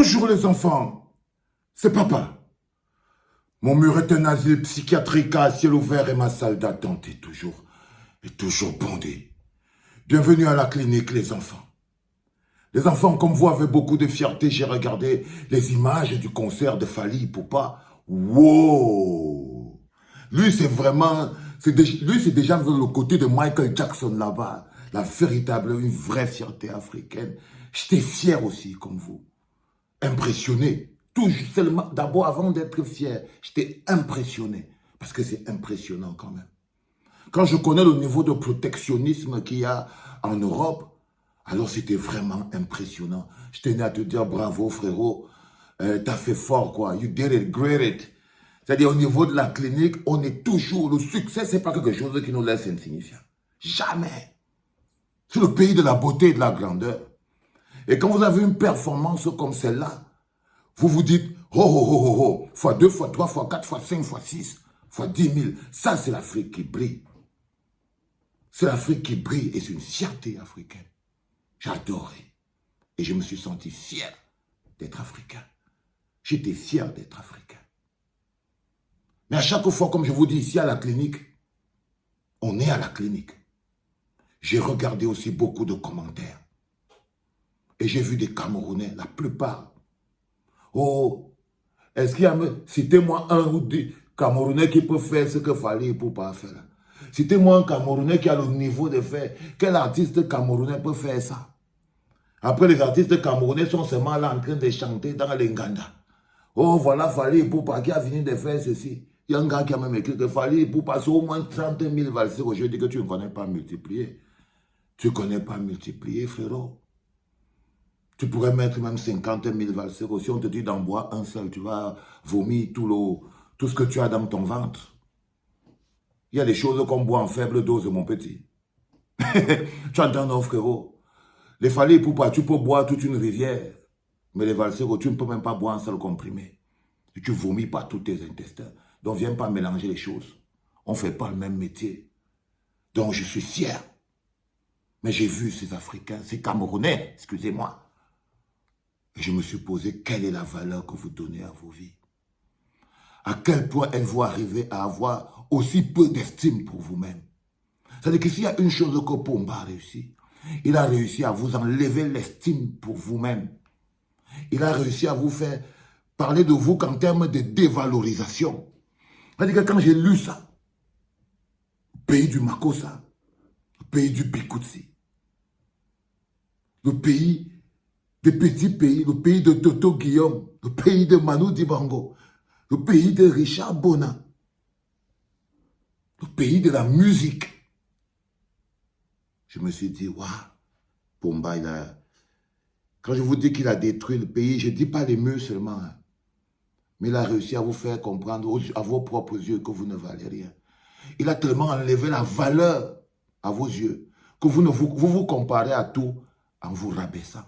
Bonjour les enfants, c'est papa. Mon mur est un asile psychiatrique à ciel ouvert et ma salle d'attente est toujours bondée. Bienvenue à la clinique les enfants. Les enfants comme vous avaient beaucoup de fierté, j'ai regardé les images du concert de Fally Ipupa. Wow! Lui c'est déjà le côté de Michael Jackson là-bas. Une vraie fierté africaine. J'étais fier aussi comme vous. Impressionné. Tout seulement, d'abord avant d'être fier, j'étais impressionné. Parce que c'est impressionnant quand même. Quand je connais le niveau de protectionnisme qu'il y a en Europe, alors c'était vraiment impressionnant. Je tenais à te dire bravo frérot, t'as fait fort quoi, you did it, great it. C'est-à-dire au niveau de la clinique, on est toujours, le succès c'est pas quelque chose qui nous laisse insignifiants. Jamais. C'est le pays de la beauté et de la grandeur. Et quand vous avez une performance comme celle-là, vous vous dites, oh, oh, oh, oh, oh, fois 2, fois 3, fois 4, fois 5, fois 6, fois 10 000. Ça, c'est l'Afrique qui brille. C'est l'Afrique qui brille et c'est une fierté africaine. J'ai adoré. Et je me suis senti fier d'être africain. J'étais fier d'être africain. Mais à chaque fois, comme je vous dis ici à la clinique, on est à la clinique. J'ai regardé aussi beaucoup de commentaires. Et j'ai vu des Camerounais, la plupart. Oh, est-ce qu'il y a... Citez-moi un ou deux Camerounais qui peut faire ce que Fally Ipupa faire. Citez-moi un Camerounais qui a le niveau de faire. Quel artiste camerounais peut faire ça? Après, les artistes camerounais sont seulement là en train de chanter dans l'Enganda. Oh, voilà Fally Ipupa qui a fini de faire ceci. Il y a un gars qui a même écrit que Fally Ipupa, c'est au moins 30 000 valseurs. Je dis que tu ne connais pas multiplier. Tu ne connais pas multiplier, frérot. Tu pourrais mettre même 50 000 valseurs. Si on te dit d'en boire un seul, tu vas vomir tout ce que tu as dans ton ventre. Il y a des choses qu'on boit en faible dose, mon petit. Tu entends, non, frérot? Les Fally Ipupa, tu peux boire toute une rivière. Mais les valseurs, tu ne peux même pas boire un seul comprimé. Et tu vomis pas tous tes intestins. Donc, viens pas mélanger les choses. On ne fait pas le même métier. Donc, je suis fier. Mais j'ai vu ces Africains, ces Camerounais, excusez-moi. Et je me suis posé, quelle est la valeur que vous donnez à vos vies? À quel point êtes-vous arrivé à avoir aussi peu d'estime pour vous-même? C'est-à-dire que s'il y a une chose que Pomba a réussi, il a réussi à vous enlever l'estime pour vous-même. Il a réussi à vous faire parler de vous qu'en termes de dévalorisation. C'est-à-dire que quand j'ai lu ça, le pays du Makossa, le pays du Bikutsi, le pays des petits pays, le pays de Toto Guillaume, le pays de Manu Dibango, le pays de Richard Bona, le pays de la musique. Je me suis dit, waouh, Pomba, quand je vous dis qu'il a détruit le pays, je ne dis pas les murs seulement, hein, mais il a réussi à vous faire comprendre à vos propres yeux que vous ne valez rien. Il a tellement enlevé la valeur à vos yeux que vous vous comparez à tout en vous rabaissant.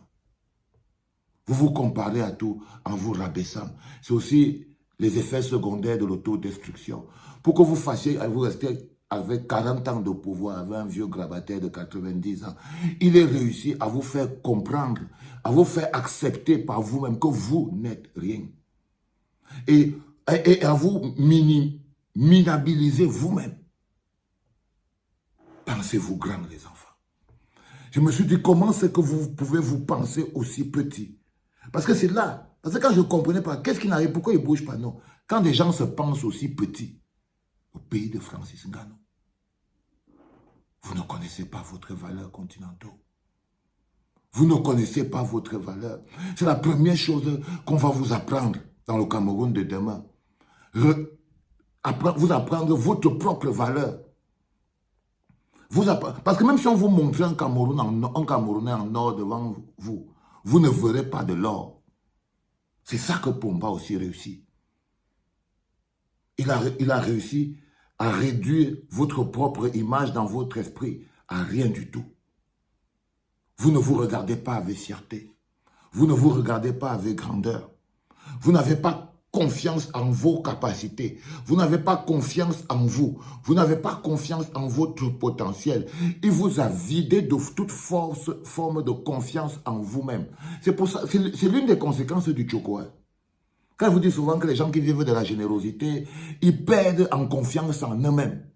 Vous vous comparez à tout en vous rabaissant. C'est aussi les effets secondaires de l'autodestruction. Pour que vous fassiez, vous restez avec 40 ans de pouvoir, avec un vieux grabataire de 90 ans, il est réussi à vous faire comprendre, à vous faire accepter par vous-même que vous n'êtes rien. Et à vous minabiliser vous-même. Pensez-vous grand, les enfants. Je me suis dit, comment c'est que vous pouvez vous penser aussi petit? Parce que c'est là. Parce que quand je ne comprenais pas, qu'est-ce qui n'arrive, pourquoi ils ne bougent pas? Non. Quand des gens se pensent aussi petits, au pays de Francis Ngannou, vous ne connaissez pas votre valeur continentale. Vous ne connaissez pas votre valeur. C'est la première chose qu'on va vous apprendre dans le Cameroun de demain. Vous apprendre votre propre valeur. Parce que même si on vous montre un Camerounais en or devant vous, vous ne verrez pas de l'or. C'est ça que Pomba aussi réussit. Il a réussi à réduire votre propre image dans votre esprit à rien du tout. Vous ne vous regardez pas avec fierté. Vous ne vous regardez pas avec grandeur. Vous n'avez pas confiance en vos capacités. Vous n'avez pas confiance en vous. Vous n'avez pas confiance en votre potentiel. Il vous a vidé de toute forme de confiance en vous-même. C'est pour ça, c'est l'une des conséquences du Tchoko. Quand je vous dis souvent que les gens qui vivent de la générosité, ils perdent en confiance en eux-mêmes.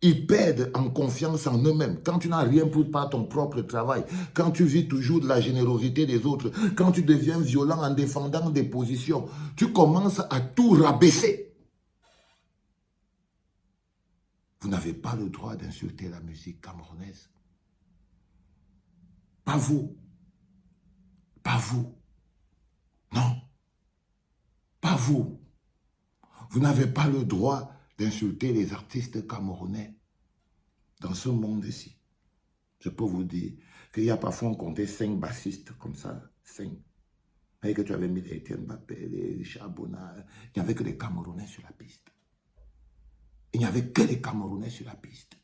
Ils perdent en confiance en eux-mêmes. Quand tu n'as rien pour pas ton propre travail, quand tu vis toujours de la générosité des autres, quand tu deviens violent en défendant des positions, tu commences à tout rabaisser. Vous n'avez pas le droit d'insulter la musique camerounaise. Pas vous. Pas vous. Non. Pas vous. Vous n'avez pas le droit d'insulter les artistes camerounais dans ce monde-ci. Je peux vous dire qu'il y a parfois, on comptait 5 bassistes comme ça, 5. Et que tu avais mis les Etienne Mbappé, les Charbonnat, il n'y avait que des Camerounais sur la piste. Il n'y avait que des Camerounais sur la piste.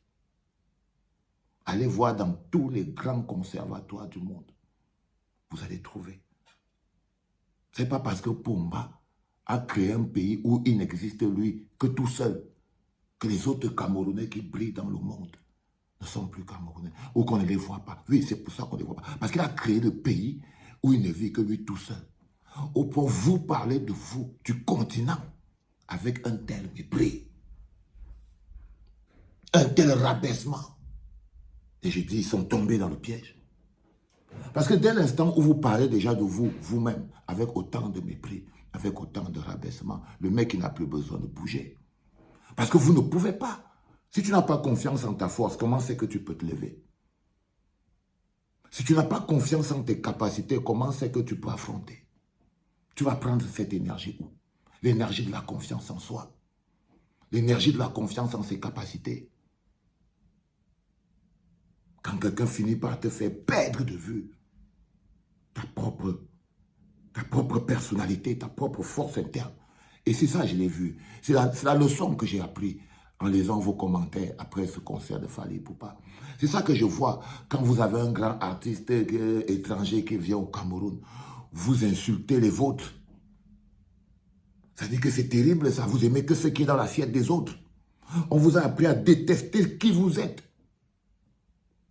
Allez voir dans tous les grands conservatoires du monde. Vous allez trouver. Ce n'est pas parce que Pumba a créé un pays où il n'existe lui que tout seul, que les autres Camerounais qui brillent dans le monde ne sont plus Camerounais, ou qu'on ne les voit pas. Oui, c'est pour ça qu'on ne les voit pas. Parce qu'il a créé le pays où il ne vit que lui tout seul. Ou pour vous parler de vous, du continent, avec un tel mépris, un tel rabaissement. Et j'ai dit, ils sont tombés dans le piège. Parce que dès l'instant où vous parlez déjà de vous, vous-même, avec autant de mépris, avec autant de rabaissement, le mec, il n'a plus besoin de bouger. Parce que vous ne pouvez pas. Si tu n'as pas confiance en ta force, comment c'est que tu peux te lever? Si tu n'as pas confiance en tes capacités, comment c'est que tu peux affronter? Tu vas prendre cette énergie où? L'énergie de la confiance en soi. L'énergie de la confiance en ses capacités. Quand quelqu'un finit par te faire perdre de vue ta propre personnalité, ta propre force interne. Et c'est ça, je l'ai vu. C'est la leçon que j'ai appris en lisant vos commentaires après ce concert de Fally Ipupa. C'est ça que je vois quand vous avez un grand artiste étranger qui vient au Cameroun. Vous insultez les vôtres. Ça dit que c'est terrible ça. Vous aimez que ce qui est dans l'assiette des autres. On vous a appris à détester qui vous êtes.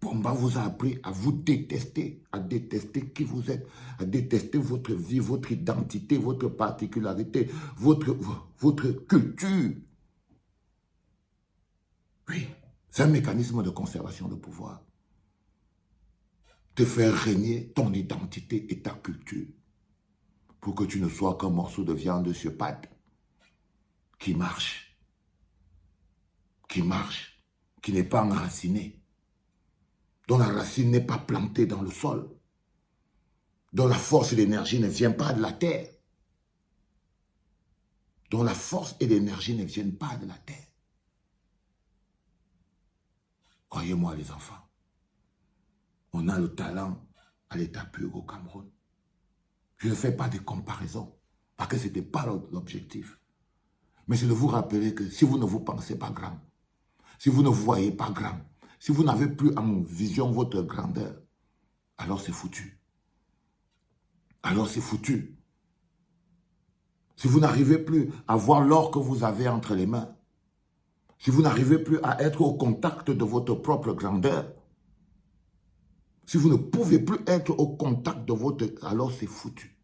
Pumba vous a appris à vous détester, à détester qui vous êtes, à détester votre vie, votre identité, votre particularité, votre culture. Oui, c'est un mécanisme de conservation de pouvoir. Te faire régner ton identité et ta culture pour que tu ne sois qu'un morceau de viande sur pattes qui marche, qui n'est pas enraciné, dont la racine n'est pas plantée dans le sol, dont la force et l'énergie ne viennent pas de la terre, dont la force et l'énergie ne viennent pas de la terre. Croyez-moi les enfants, on a le talent à l'état pur au Cameroun. Je ne fais pas de comparaison, parce que ce n'était pas l'objectif. Mais c'est de vous rappeler que si vous ne vous pensez pas grand, si vous ne voyez pas grand, si vous n'avez plus en vision votre grandeur, alors c'est foutu. Alors c'est foutu. Si vous n'arrivez plus à voir l'or que vous avez entre les mains, si vous n'arrivez plus à être au contact de votre propre grandeur, si vous ne pouvez plus être au contact de votre... alors c'est foutu.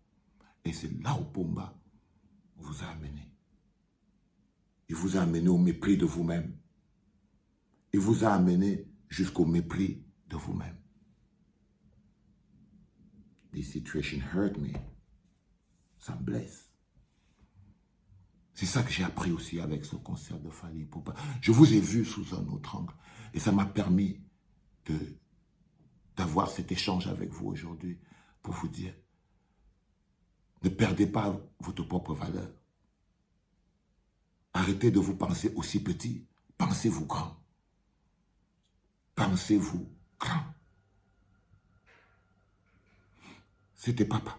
Et c'est là où Pumba vous a amené. Il vous a amené au mépris de vous-même. Il vous a amené jusqu'au mépris de vous-même. This situation hurt me. Ça me blesse. C'est ça que j'ai appris aussi avec ce concert de Fally Ipupa. Je vous ai vu sous un autre angle. Et ça m'a permis d'avoir cet échange avec vous aujourd'hui pour vous dire, ne perdez pas votre propre valeur. Arrêtez de vous penser aussi petit. Pensez-vous grand. Pensez-vous grand. C'était papa.